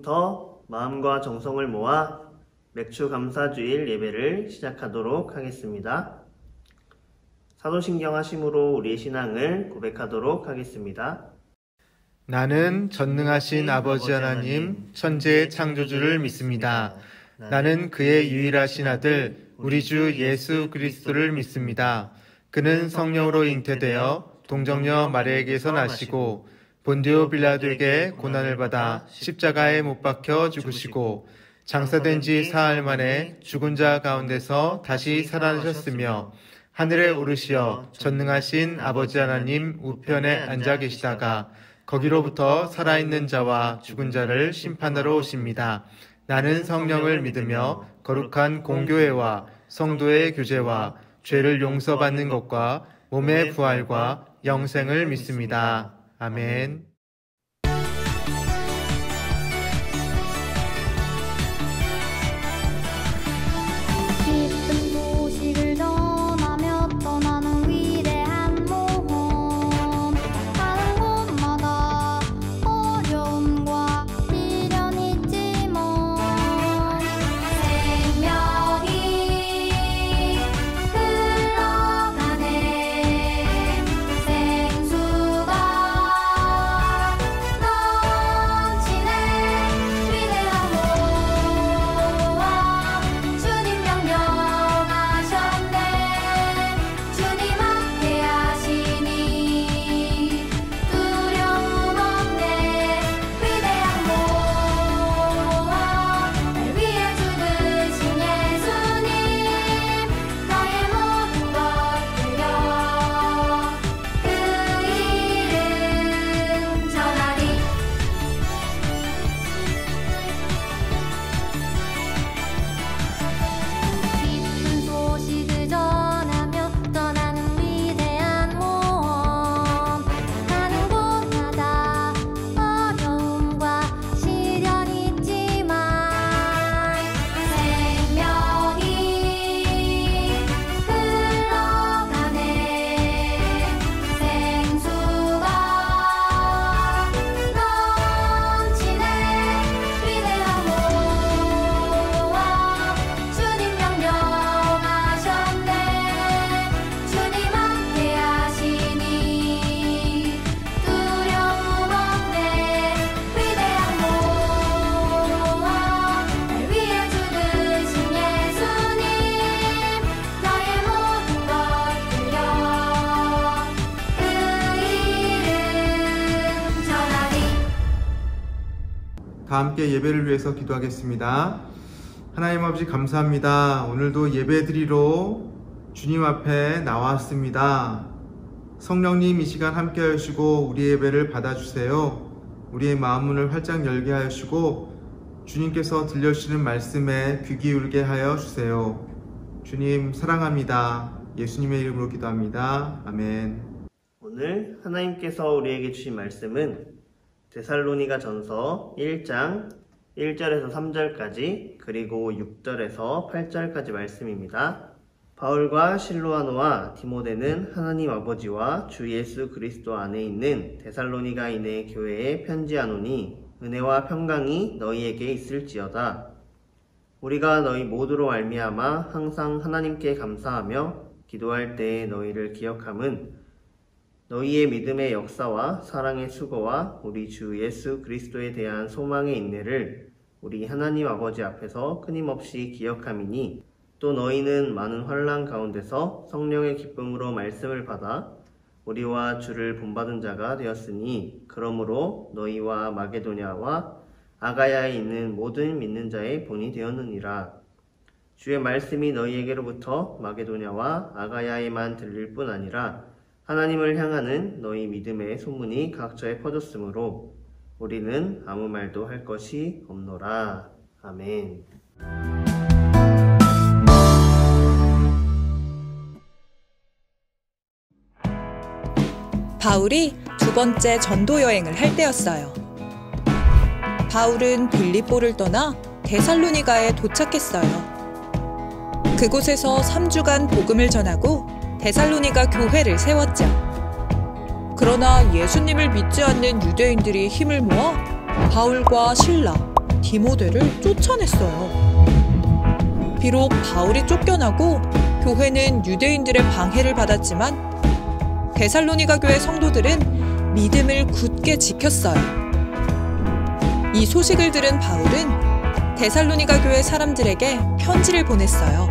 지금부터 마음과 정성을 모아 맥주 감사주일 예배를 시작하도록 하겠습니다. 사도신경 하심으로 우리의 신앙을 고백하도록 하겠습니다. 나는 전능하신 아버지 하나님 천지의 창조주를 믿습니다. 나는 그의 유일하신 아들 우리 주 예수 그리스도를 믿습니다. 그는 성령으로 잉태되어 동정녀 마리아에게서 나시고 본디오 빌라도에게 고난을 받아 십자가에 못 박혀 죽으시고 장사된 지 사흘 만에 죽은 자 가운데서 다시 살아나셨으며 하늘에 오르시어 전능하신 아버지 하나님 우편에 앉아 계시다가 거기로부터 살아있는 자와 죽은 자를 심판하러 오십니다. 나는 성령을 믿으며 거룩한 공교회와 성도의 교제와 죄를 용서받는 것과 몸의 부활과 영생을 믿습니다. 아멘. 다 함께 예배를 위해서 기도하겠습니다. 하나님 아버지 감사합니다. 오늘도 예배드리러 주님 앞에 나왔습니다. 성령님 이 시간 함께 하시고 우리 예배를 받아주세요. 우리의 마음문을 활짝 열게 하시고 주님께서 들려주시는 말씀에 귀 기울게 하여 주세요. 주님 사랑합니다. 예수님의 이름으로 기도합니다. 아멘. 오늘 하나님께서 우리에게 주신 말씀은 데살로니가 전서 1장 1절에서 3절까지 그리고 6절에서 8절까지 말씀입니다. 바울과 실로아노와 디모데는 하나님 아버지와 주 예수 그리스도 안에 있는 데살로니가인의 교회에 편지하노니 은혜와 평강이 너희에게 있을지어다. 우리가 너희 모두로 말미암아 항상 하나님께 감사하며 기도할 때에 너희를 기억함은 너희의 믿음의 역사와 사랑의 수고와 우리 주 예수 그리스도에 대한 소망의 인내를 우리 하나님 아버지 앞에서 끊임없이 기억함이니 또 너희는 많은 환난 가운데서 성령의 기쁨으로 말씀을 받아 우리와 주를 본받은 자가 되었으니 그러므로 너희와 마게도냐와 아가야에 있는 모든 믿는 자의 본이 되었느니라. 주의 말씀이 너희에게로부터 마게도냐와 아가야에만 들릴 뿐 아니라 하나님을 향하는 너희 믿음의 소문이 각처에 퍼졌으므로 우리는 아무 말도 할 것이 없노라. 아멘. 바울이 두 번째 전도 여행을 할 때였어요. 바울은 빌립보를 떠나 데살로니가에 도착했어요. 그곳에서 3주간 복음을 전하고 데살로니가 교회를 세웠죠. 그러나 예수님을 믿지 않는 유대인들이 힘을 모아 바울과 실라, 디모데를 쫓아냈어요. 비록 바울이 쫓겨나고 교회는 유대인들의 방해를 받았지만 데살로니가 교회 성도들은 믿음을 굳게 지켰어요. 이 소식을 들은 바울은 데살로니가 교회 사람들에게 편지를 보냈어요.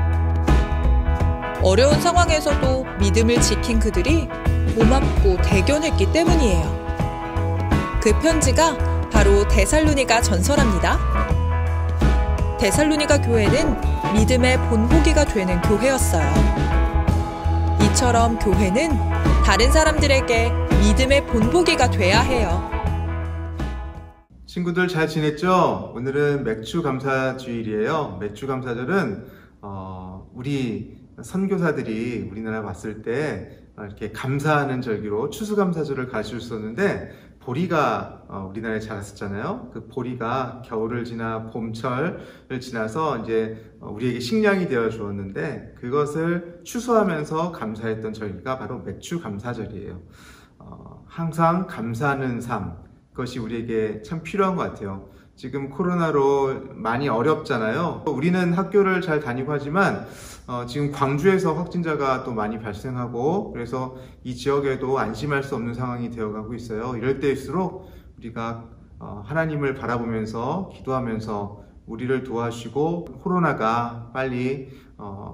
어려운 상황에서도 믿음을 지킨 그들이 고맙고 대견했기 때문이에요. 그 편지가 바로 데살로니가 전서랍니다. 데살로니가 교회는 믿음의 본보기가 되는 교회였어요. 이처럼 교회는 다른 사람들에게 믿음의 본보기가 돼야 해요. 친구들 잘 지냈죠? 오늘은 맥주 감사주일이에요. 맥주 감사절은 우리 선교사들이 우리나라 왔을 때 이렇게 감사하는 절기로 추수감사절을 가르쳤었는데 보리가 우리나라에 자랐었잖아요. 그 보리가 겨울을 지나 봄철을 지나서 이제 우리에게 식량이 되어 주었는데 그것을 추수하면서 감사했던 절기가 바로 맥주 감사절이에요. 항상 감사하는 삶, 그것이 우리에게 참 필요한 것 같아요. 지금 코로나로 많이 어렵잖아요. 우리는 학교를 잘 다니고 하지만 지금 광주에서 확진자가 또 많이 발생하고 그래서 이 지역에도 안심할 수 없는 상황이 되어가고 있어요. 이럴 때일수록 우리가 하나님을 바라보면서 기도하면서 우리를 도와주시고 코로나가 빨리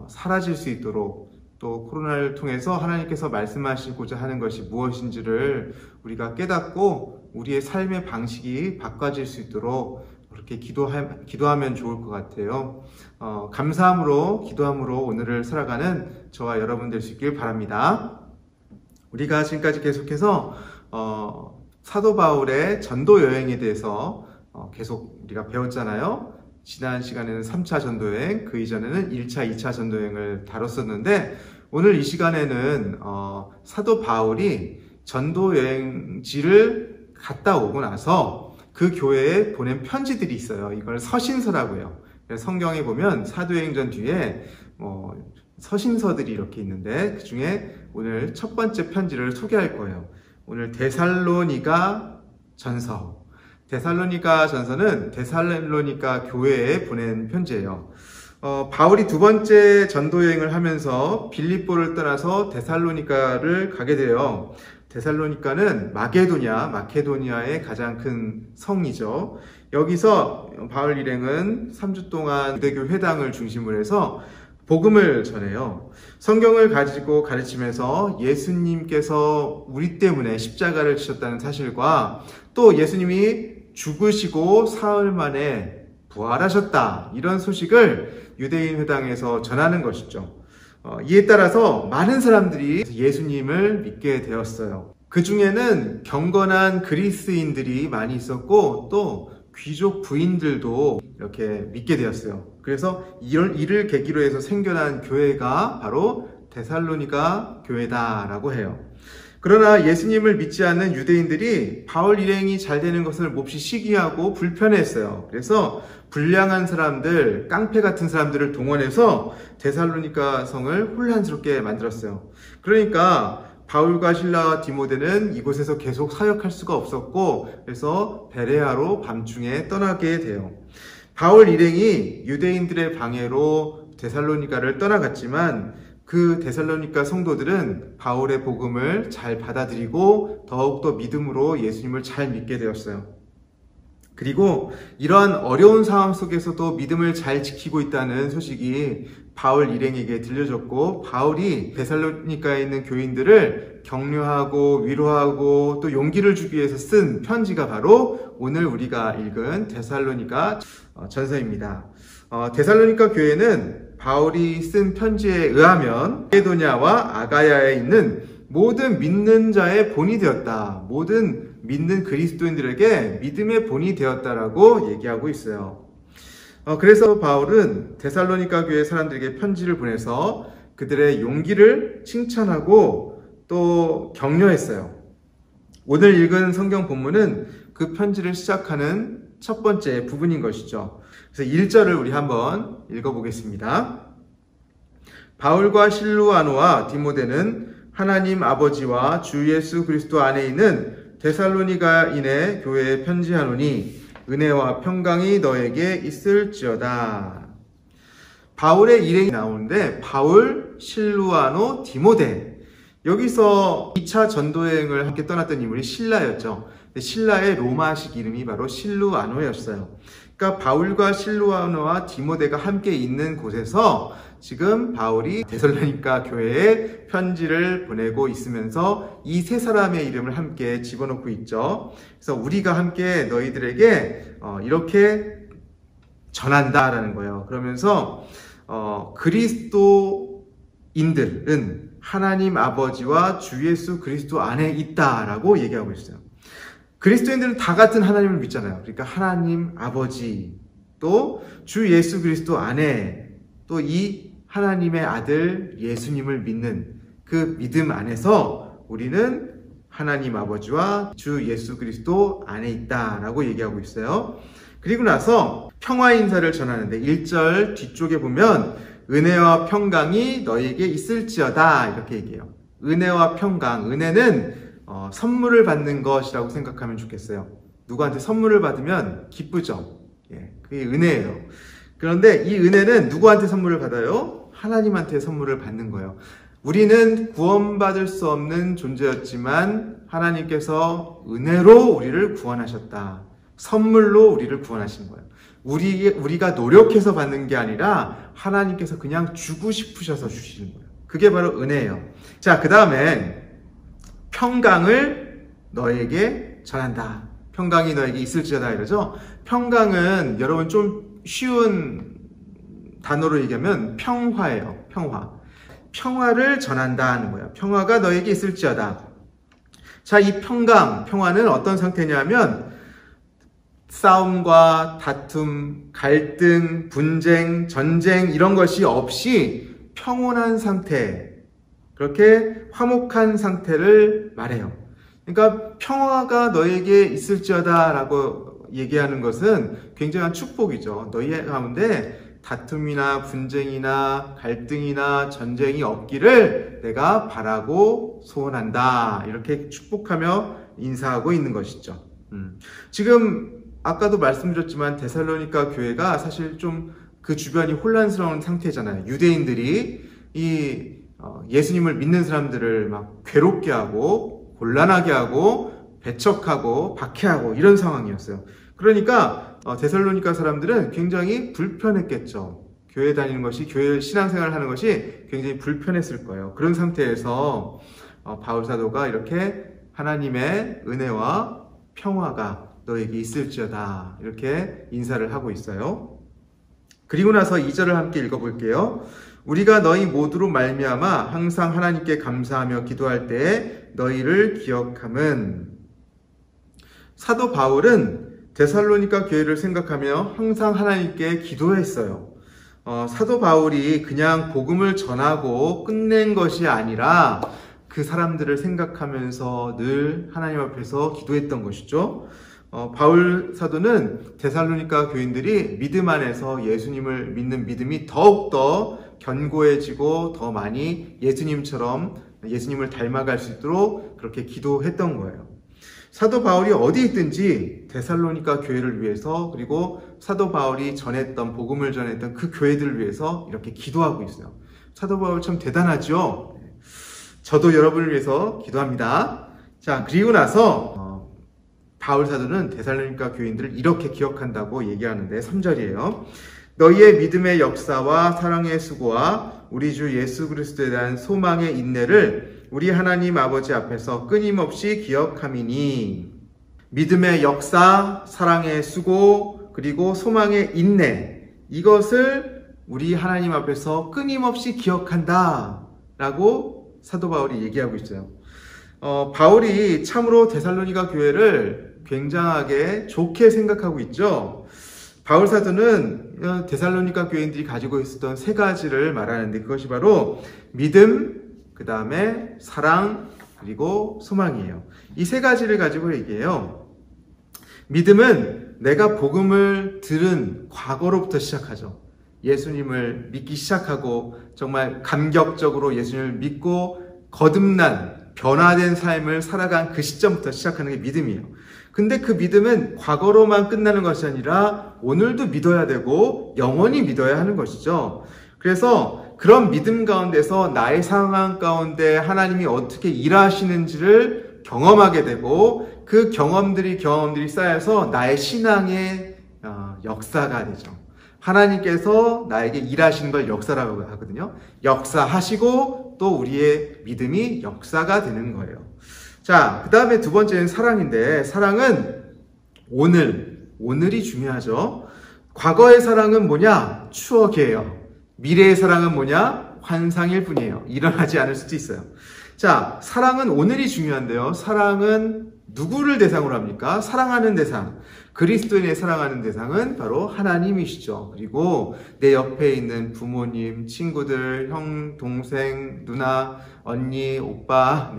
사라질 수 있도록 또 코로나를 통해서 하나님께서 말씀하시고자 하는 것이 무엇인지를 우리가 깨닫고 우리의 삶의 방식이 바꿔질 수 있도록 그렇게 기도하면 좋을 것 같아요. 감사함으로 기도함으로 오늘을 살아가는 저와 여러분 될 수 있길 바랍니다. 우리가 지금까지 계속해서 사도 바울의 전도 여행에 대해서 계속 우리가 배웠잖아요. 지난 시간에는 3차 전도여행, 그 이전에는 1차, 2차 전도여행을 다뤘었는데 오늘 이 시간에는 사도 바울이 전도여행지를 갔다 오고 나서 그 교회에 보낸 편지들이 있어요. 이걸 서신서라고 해요. 성경에 보면 사도행전 뒤에 서신서들이 이렇게 있는데 그 중에 오늘 첫 번째 편지를 소개할 거예요. 오늘 데살로니가 전서. 데살로니가 전서는 데살로니가 교회에 보낸 편지예요. 바울이 두 번째 전도여행을 하면서 빌립보를 떠나서 데살로니가를 가게 돼요. 데살로니가는 마케도니아의 가장 큰 성이죠. 여기서 바울 일행은 3주 동안 유대교 회당을 중심으로 해서 복음을 전해요. 성경을 가지고 가르치면서 예수님께서 우리 때문에 십자가를 지셨다는 사실과 또 예수님이 죽으시고 사흘 만에 부활하셨다, 이런 소식을 유대인 회당에서 전하는 것이죠. 이에 따라서 많은 사람들이 예수님을 믿게 되었어요. 그 중에는 경건한 그리스인들이 많이 있었고 또 귀족 부인들도 이렇게 믿게 되었어요. 그래서 이를 계기로 해서 생겨난 교회가 바로 데살로니가 교회다라고 해요. 그러나 예수님을 믿지 않는 유대인들이 바울 일행이 잘 되는 것을 몹시 시기하고 불편해했어요. 그래서 불량한 사람들, 깡패 같은 사람들을 동원해서 데살로니가 성을 혼란스럽게 만들었어요. 그러니까 바울과 실라와 디모데는 이곳에서 계속 사역할 수가 없었고 그래서 베레아로 밤중에 떠나게 돼요. 바울 일행이 유대인들의 방해로 데살로니가를 떠나갔지만 그 데살로니가 성도들은 바울의 복음을 잘 받아들이고 더욱더 믿음으로 예수님을 잘 믿게 되었어요. 그리고 이러한 어려운 상황 속에서도 믿음을 잘 지키고 있다는 소식이 바울 일행에게 들려졌고 바울이 데살로니가에 있는 교인들을 격려하고 위로하고 또 용기를 주기 위해서 쓴 편지가 바로 오늘 우리가 읽은 데살로니가 전서입니다. 데살로니가 교회는 바울이 쓴 편지에 의하면 마게도냐와 아가야에 있는 모든 믿는 자의 본이 되었다. 모든 믿는 그리스도인들에게 믿음의 본이 되었다라고 얘기하고 있어요. 그래서 바울은 데살로니가 교회 사람들에게 편지를 보내서 그들의 용기를 칭찬하고 또 격려했어요. 오늘 읽은 성경 본문은 그 편지를 시작하는 첫 번째 부분인 것이죠. 그래서 1절을 우리 한번 읽어보겠습니다. 바울과 실루아노와 디모데는 하나님 아버지와 주 예수 그리스도 안에 있는 데살로니가인의 교회에 편지하노니 은혜와 평강이 너에게 있을지어다. 바울의 일행이 나오는데 바울, 실루아노, 디모데. 여기서 2차 전도여행을 함께 떠났던 인물이 실라였죠. 실라의 로마식 이름이 바로 실루아노였어요. 그러니까 바울과 실루아노와 디모데가 함께 있는 곳에서 지금 바울이 데살로니가 교회에 편지를 보내고 있으면서 이 세 사람의 이름을 함께 집어넣고 있죠. 그래서 우리가 함께 너희들에게 이렇게 전한다라는 거예요. 그러면서 그리스도인들은 하나님 아버지와 주 예수 그리스도 안에 있다라고 얘기하고 있어요. 그리스도인들은 다 같은 하나님을 믿잖아요. 그러니까 하나님 아버지 또 주 예수 그리스도 안에 또 이 하나님의 아들 예수님을 믿는 그 믿음 안에서 우리는 하나님 아버지와 주 예수 그리스도 안에 있다라고 얘기하고 있어요. 그리고 나서 평화 인사를 전하는데 1절 뒤쪽에 보면 은혜와 평강이 너희에게 있을지어다 이렇게 얘기해요. 은혜와 평강, 은혜는 선물을 받는 것이라고 생각하면 좋겠어요. 누구한테 선물을 받으면 기쁘죠. 예, 그게 은혜예요. 그런데 이 은혜는 누구한테 선물을 받아요? 하나님한테 선물을 받는 거예요. 우리는 구원받을 수 없는 존재였지만 하나님께서 은혜로 우리를 구원하셨다. 선물로 우리를 구원하신 거예요. 우리가 노력해서 받는 게 아니라 하나님께서 그냥 주고 싶으셔서 주시는 거예요. 그게 바로 은혜예요. 자, 그 다음에 평강을 너에게 전한다. 평강이 너에게 있을지어다 이러죠. 평강은 여러분 좀 쉬운 단어로 얘기하면 평화예요. 평화. 평화를 전한다 하는 거예요. 평화가 너에게 있을지어다. 자, 이 평화는 어떤 상태냐면 싸움과 다툼, 갈등, 분쟁, 전쟁 이런 것이 없이 평온한 상태, 그렇게 화목한 상태를 말해요. 그러니까 평화가 너에게 있을지어다 라고 얘기하는 것은 굉장한 축복이죠. 너희 가운데 다툼이나 분쟁이나 갈등이나 전쟁이 없기를 내가 바라고 소원한다. 이렇게 축복하며 인사하고 있는 것이죠. 지금 아까도 말씀드렸지만 데살로니가 교회가 사실 좀 그 주변이 혼란스러운 상태잖아요. 유대인들이 이 예수님을 믿는 사람들을 막 괴롭게 하고 곤란하게 하고 배척하고 박해하고 이런 상황이었어요. 그러니까 데살로니가 사람들은 굉장히 불편했겠죠. 교회 다니는 것이, 교회 신앙생활을 하는 것이 굉장히 불편했을 거예요. 그런 상태에서 바울 사도가 이렇게 하나님의 은혜와 평화가 너에게 있을지어다 이렇게 인사를 하고 있어요. 그리고 나서 2절을 함께 읽어볼게요. 우리가 너희 모두로 말미암아 항상 하나님께 감사하며 기도할 때에 너희를 기억함은, 사도 바울은 데살로니가 교회를 생각하며 항상 하나님께 기도했어요. 사도 바울이 그냥 복음을 전하고 끝낸 것이 아니라 그 사람들을 생각하면서 늘 하나님 앞에서 기도했던 것이죠. 바울 사도는 데살로니가 교인들이 믿음 안에서 예수님을 믿는 믿음이 더욱더 견고해지고 더 많이 예수님처럼 예수님을 닮아갈 수 있도록 그렇게 기도했던 거예요. 사도 바울이 어디 있든지 데살로니가 교회를 위해서, 그리고 사도 바울이 전했던, 복음을 전했던 그 교회들을 위해서 이렇게 기도하고 있어요. 사도 바울 참 대단하죠? 저도 여러분을 위해서 기도합니다. 자, 그리고 나서 바울 사도는 데살로니가 교인들을 이렇게 기억한다고 얘기하는데 3절이에요. 너희의 믿음의 역사와 사랑의 수고와 우리 주 예수 그리스도에 대한 소망의 인내를 우리 하나님 아버지 앞에서 끊임없이 기억함이니, 믿음의 역사, 사랑의 수고, 그리고 소망의 인내, 이것을 우리 하나님 앞에서 끊임없이 기억한다 라고 사도 바울이 얘기하고 있어요. 바울이 참으로 데살로니가 교회를 굉장하게 좋게 생각하고 있죠. 바울 사도는 데살로니가 교인들이 가지고 있었던 세 가지를 말하는데, 그것이 바로 믿음, 그 다음에 사랑, 그리고 소망이에요. 이 세 가지를 가지고 얘기해요. 믿음은 내가 복음을 들은 과거로부터 시작하죠. 예수님을 믿기 시작하고 정말 감격적으로 예수님을 믿고 거듭난 변화된 삶을 살아간 그 시점부터 시작하는 게 믿음이에요. 근데 그 믿음은 과거로만 끝나는 것이 아니라 오늘도 믿어야 되고 영원히 믿어야 하는 것이죠. 그래서 그런 믿음 가운데서 나의 상황 가운데 하나님이 어떻게 일하시는지를 경험하게 되고 그 경험들이 쌓여서 나의 신앙의 역사가 되죠. 하나님께서 나에게 일하시는 걸 역사라고 하거든요. 역사하시고 또 우리의 믿음이 역사가 되는 거예요. 자, 그 다음에 두 번째는 사랑인데, 사랑은 오늘이 중요하죠. 과거의 사랑은 뭐냐? 추억이에요. 미래의 사랑은 뭐냐? 환상일 뿐이에요. 일어나지 않을 수도 있어요. 자, 사랑은 오늘이 중요한데요. 사랑은 누구를 대상으로 합니까? 사랑하는 대상. 그리스도인의 사랑하는 대상은 바로 하나님이시죠. 그리고 내 옆에 있는 부모님, 친구들, 형, 동생, 누나, 언니, 오빠,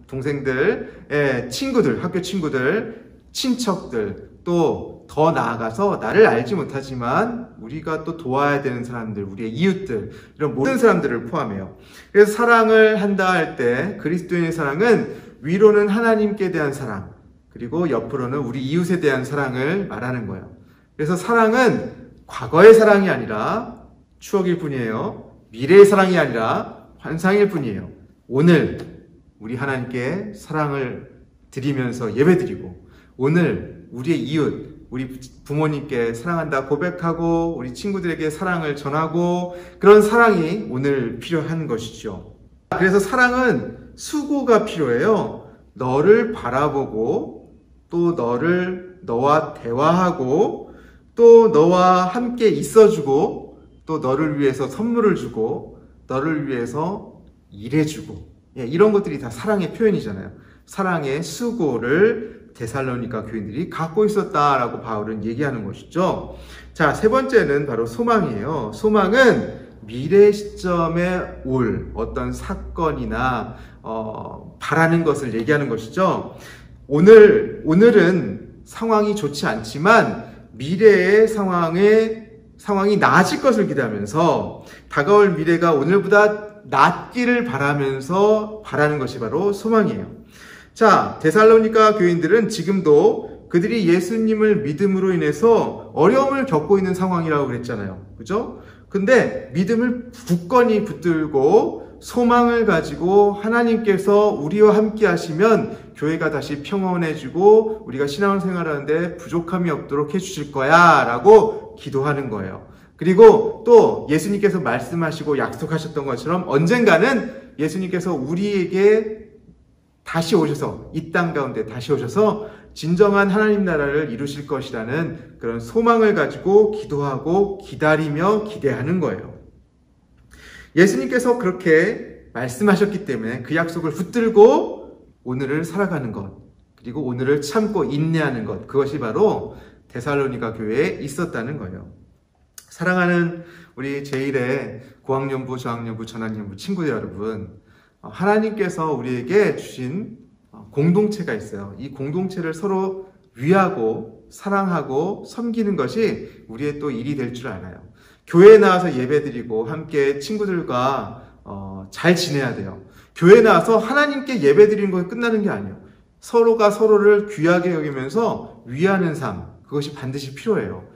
동생들, 친구들, 학교 친구들, 친척들, 또 더 나아가서 나를 알지 못하지만 우리가 또 도와야 되는 사람들, 우리의 이웃들, 이런 모든 사람들을 포함해요. 그래서 사랑을 한다 할 때 그리스도인의 사랑은 위로는 하나님께 대한 사랑, 그리고 옆으로는 우리 이웃에 대한 사랑을 말하는 거예요. 그래서 사랑은 과거의 사랑이 아니라 추억일 뿐이에요. 미래의 사랑이 아니라 환상일 뿐이에요. 오늘 우리 하나님께 사랑을 드리면서 예배드리고, 오늘 우리의 이웃, 우리 부모님께 사랑한다 고백하고 우리 친구들에게 사랑을 전하고, 그런 사랑이 오늘 필요한 것이죠. 그래서 사랑은 수고가 필요해요. 너를 바라보고 또 너와 대화하고 또 너와 함께 있어주고 또 너를 위해서 선물을 주고 너를 위해서 일해주고, 이런 것들이 다 사랑의 표현이잖아요. 사랑의 수고를 데살로니가 교인들이 갖고 있었다라고 바울은 얘기하는 것이죠. 자, 세 번째는 바로 소망이에요. 소망은 미래 시점에 올 어떤 사건이나 바라는 것을 얘기하는 것이죠. 오늘은 상황이 좋지 않지만 미래의 상황이 나아질 것을 기대하면서 다가올 미래가 오늘보다 낫기를 바라면서 바라는 것이 바로 소망이에요. 자, 데살로니가 교인들은 지금도 그들이 예수님을 믿음으로 인해서 어려움을 겪고 있는 상황이라고 그랬잖아요. 그죠? 근데 믿음을 굳건히 붙들고 소망을 가지고 하나님께서 우리와 함께 하시면 교회가 다시 평온해지고 우리가 신앙생활을 하는데 부족함이 없도록 해주실 거야 라고 기도하는 거예요. 그리고 또 예수님께서 말씀하시고 약속하셨던 것처럼 언젠가는 예수님께서 우리에게 다시 오셔서 이 땅 가운데 다시 오셔서 진정한 하나님 나라를 이루실 것이라는 그런 소망을 가지고 기도하고 기다리며 기대하는 거예요. 예수님께서 그렇게 말씀하셨기 때문에 그 약속을 붙들고 오늘을 살아가는 것, 그리고 오늘을 참고 인내하는 것, 그것이 바로 데살로니가 교회에 있었다는 거예요. 사랑하는 우리 제1의 고학년부, 저학년부, 전학년부 친구들 여러분, 하나님께서 우리에게 주신 공동체가 있어요. 이 공동체를 서로 위하고 사랑하고 섬기는 것이 우리의 또 일이 될 줄 알아요. 교회에 나와서 예배드리고 함께 친구들과 잘 지내야 돼요. 교회에 나와서 하나님께 예배드리는 건 끝나는 게 아니에요. 서로가 서로를 귀하게 여기면서 위하는 삶, 그것이 반드시 필요해요.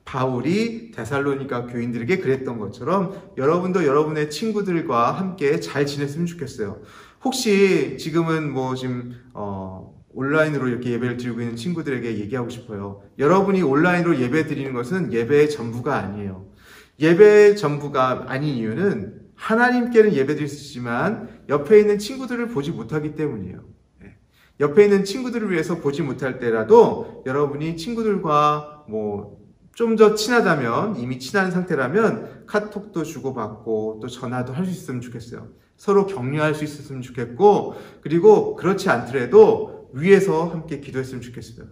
바울이 데살로니가 교인들에게 그랬던 것처럼 여러분도 여러분의 친구들과 함께 잘 지냈으면 좋겠어요. 혹시 지금은 지금 온라인으로 이렇게 예배를 드리고 있는 친구들에게 얘기하고 싶어요. 여러분이 온라인으로 예배 드리는 것은 예배의 전부가 아니에요. 예배의 전부가 아닌 이유는 하나님께는 예배 드릴 수 있지만 옆에 있는 친구들을 보지 못하기 때문이에요. 옆에 있는 친구들을 위해서 보지 못할 때라도 여러분이 친구들과 좀 더 친하다면, 이미 친한 상태라면 카톡도 주고받고 또 전화도 할 수 있으면 좋겠어요. 서로 격려할 수 있었으면 좋겠고, 그리고 그렇지 않더라도 위에서 함께 기도했으면 좋겠어요.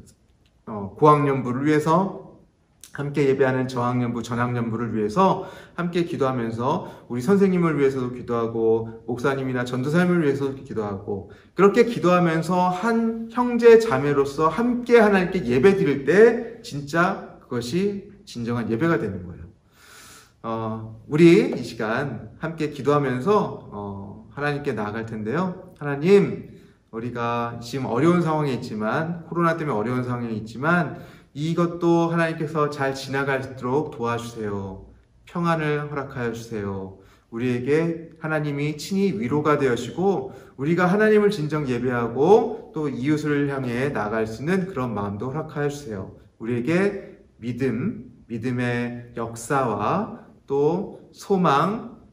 고학년부를 위해서 함께 예배하는 저학년부, 전학년부를 위해서 함께 기도하면서 우리 선생님을 위해서도 기도하고 목사님이나 전도사님을 위해서도 기도하고, 그렇게 기도하면서 한 형제 자매로서 함께 하나님께 예배 드릴 때 진짜 그것이 진정한 예배가 되는 거예요. 우리 이 시간 함께 기도하면서 하나님께 나아갈 텐데요. 하나님, 우리가 지금 어려운 상황에 있지만, 코로나 때문에 어려운 상황에 있지만, 이것도 하나님께서 잘 지나갈 수 있도록 도와주세요. 평안을 허락하여 주세요. 우리에게 하나님이 친히 위로가 되어시고, 우리가 하나님을 진정 예배하고 또 이웃을 향해 나아갈 수 있는 그런 마음도 허락하여 주세요. 우리에게 믿음의 역사와 또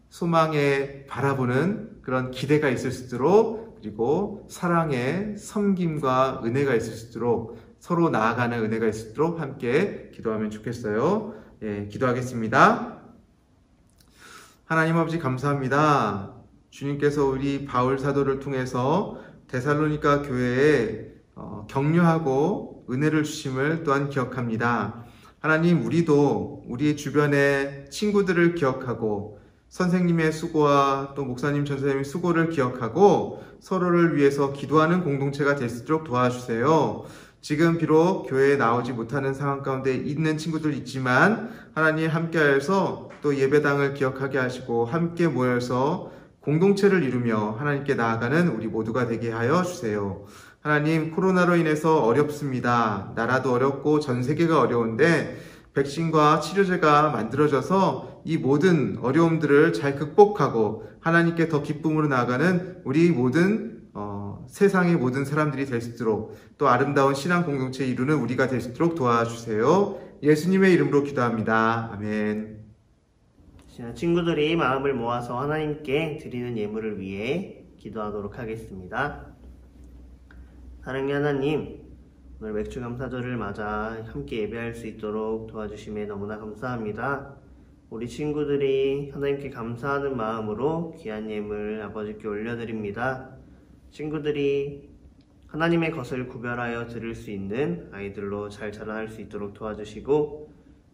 소망에 바라보는 그런 기대가 있을 수 있도록, 그리고 사랑의 섬김과 은혜가 있을 수 있도록, 서로 나아가는 은혜가 있을 수 있도록 함께 기도하면 좋겠어요. 예, 기도하겠습니다. 하나님 아버지 감사합니다. 주님께서 우리 바울 사도를 통해서 데살로니가 교회에 격려하고 은혜를 주심을 또한 기억합니다. 하나님, 우리도 우리 주변의 친구들을 기억하고 선생님의 수고와 또 목사님, 전사님의 수고를 기억하고 서로를 위해서 기도하는 공동체가 될 수 있도록 도와주세요. 지금 비록 교회에 나오지 못하는 상황 가운데 있는 친구들 있지만 하나님 함께하여서 또 예배당을 기억하게 하시고 함께 모여서 공동체를 이루며 하나님께 나아가는 우리 모두가 되게 하여 주세요. 하나님, 코로나로 인해서 어렵습니다. 나라도 어렵고 전 세계가 어려운데 백신과 치료제가 만들어져서 이 모든 어려움들을 잘 극복하고 하나님께 더 기쁨으로 나아가는 우리 모든 세상의 모든 사람들이 될 수 있도록, 또 아름다운 신앙 공동체 이루는 우리가 될 수 있도록 도와주세요. 예수님의 이름으로 기도합니다. 아멘. 친구들이 마음을 모아서 하나님께 드리는 예물을 위해 기도하도록 하겠습니다. 사랑의 하나님, 오늘 맥주 감사절을 맞아 함께 예배할 수 있도록 도와주심에 너무나 감사합니다. 우리 친구들이 하나님께 감사하는 마음으로 귀한 예물 아버지께 올려드립니다. 친구들이 하나님의 것을 구별하여 드릴 수 있는 아이들로 잘 자라날 수 있도록 도와주시고,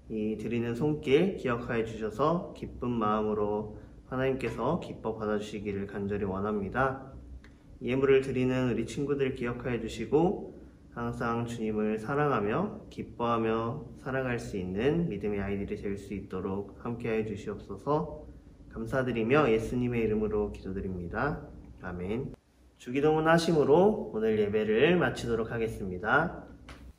이 드리는 손길 기억하여 주셔서 기쁜 마음으로 하나님께서 기뻐 받아주시기를 간절히 원합니다. 예물을 드리는 우리 친구들 기억하여 주시고 항상 주님을 사랑하며 기뻐하며 살아갈 수 있는 믿음의 아이들이 될 수 있도록 함께하여 주시옵소서. 감사드리며 예수님의 이름으로 기도드립니다. 아멘. 주기도문 하심으로 오늘 예배를 마치도록 하겠습니다.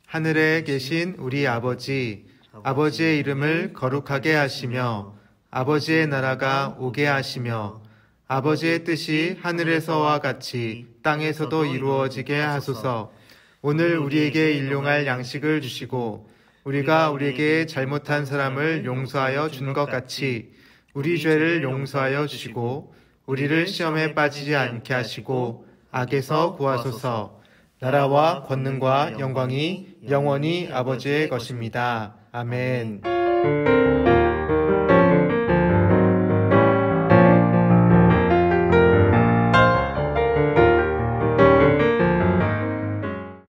하늘에 계신 우리 아버지, 아버지의 이름을 거룩하게 하시며 아버지의 나라가 오게 하시며 아버지의 뜻이 하늘에서와 같이 땅에서도 이루어지게 하소서. 오늘 우리에게 일용할 양식을 주시고 우리가 우리에게 잘못한 사람을 용서하여 준 것 같이 우리 죄를 용서하여 주시고 우리를 시험에 빠지지 않게 하시고 악에서 구하소서. 나라와 권능과 영광이 영원히 아버지의 것입니다. 아멘.